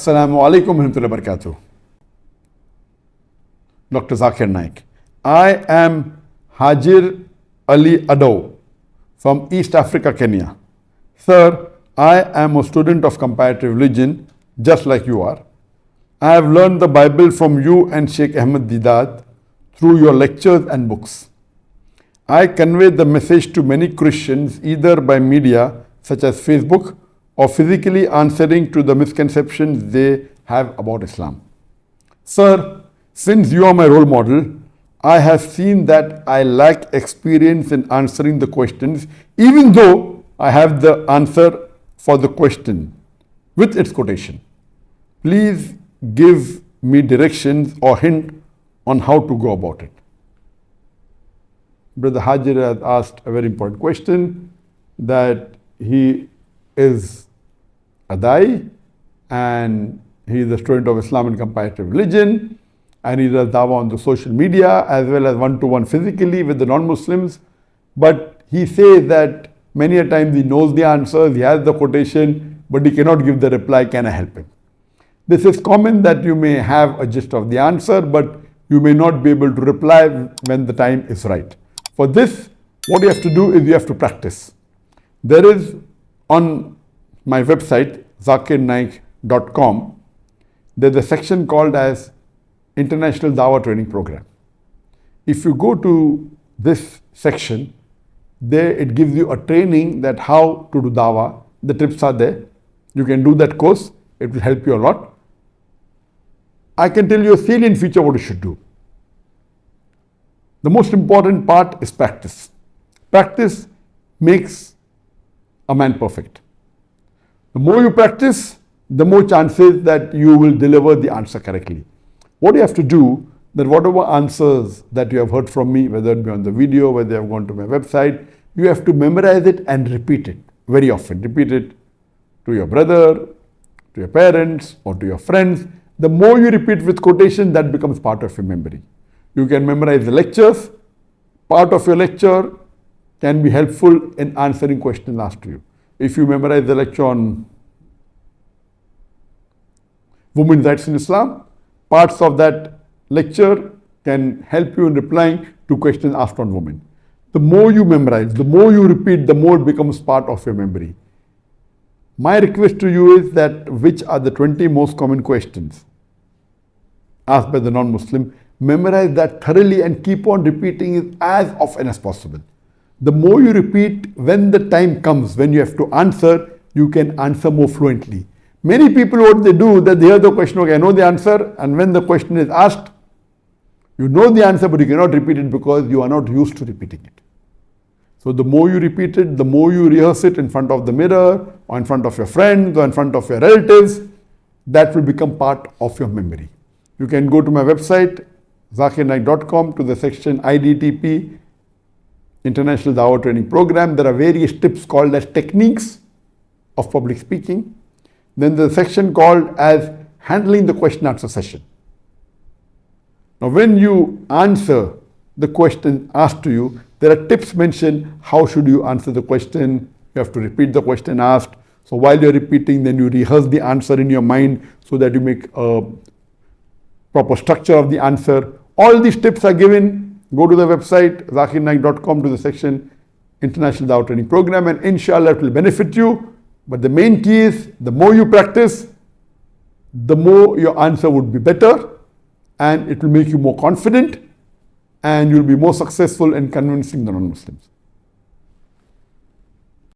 Assalamu alaikum warahmatullahi wabarakatuh. Dr. Zakir Naik. I am Hajir Ali Ado from East Africa, Kenya. Sir, I am a student of comparative religion just like you are. I have learned the Bible from you and Sheikh Ahmed Didat through your lectures and books. I convey the message to many Christians either by media such as Facebook or physically answering to the misconceptions they have about Islam. Sir, since you are my role model, I have seen that I lack experience in answering the questions, even though I have the answer for the question with its quotation. Please give me directions or hint on how to go about it. Brother Hajir has asked a very important question, that he is a Dai and he is a student of Islam and comparative religion, and he does dawah on the social media as well as one-to-one physically with the non-Muslims. But he says that many a times he knows the answers, he has the quotation, but he cannot give the reply. Can I help him? This is common, that you may have a gist of the answer, but you may not be able to reply when the time is right. For this, what you have to do is you have to practice. There is on my website, zakirnaik.com, there's a section called as International Dawah Training Program. If you go to this section, there it gives you a training that how to do dawah. The tips are there. You can do that course. It will help you a lot. I can tell you a salient feature what you should do. The most important part is practice. Practice makes a man perfect. The more you practice, the more chances that you will deliver the answer correctly. What you have to do, that whatever answers that you have heard from me, whether it be on the video, whether you have gone to my website, you have to memorize it and repeat it very often. Repeat it to your brother, to your parents, or to your friends. The more you repeat with quotation, that becomes part of your memory. You can memorize the lectures. Part of your lecture can be helpful in answering questions asked to you. If you memorize the lecture on women's rights in Islam, parts of that lecture can help you in replying to questions asked on women. The more you memorize, the more you repeat, the more it becomes part of your memory. My request to you is that which are the 20 most common questions asked by the non-Muslim, memorize that thoroughly and keep on repeating it as often as possible. The more you repeat, when the time comes, when you have to answer, you can answer more fluently. Many people, what they do, that they hear the question, okay, I know the answer, and when the question is asked, you know the answer, but you cannot repeat it because you are not used to repeating it. So the more you repeat it, the more you rehearse it in front of the mirror, or in front of your friends, or in front of your relatives, that will become part of your memory. You can go to my website, zakirnaik.com, to the section IDTP, International Dawah Training Program. There are various tips called as techniques of public speaking. Then the section called as handling the question answer session. Now when you answer the question asked to you, there are tips mentioned. How should you answer the question? You have to repeat the question asked. So while you're repeating, then you rehearse the answer in your mind so that you make a proper structure of the answer. All these tips are given. Go to the website zakirnaik.com to the section International Dawah Training Program, and inshallah it will benefit you. But the main key is, the more you practice, the more your answer would be better, and it will make you more confident, and you'll be more successful in convincing the non-Muslims.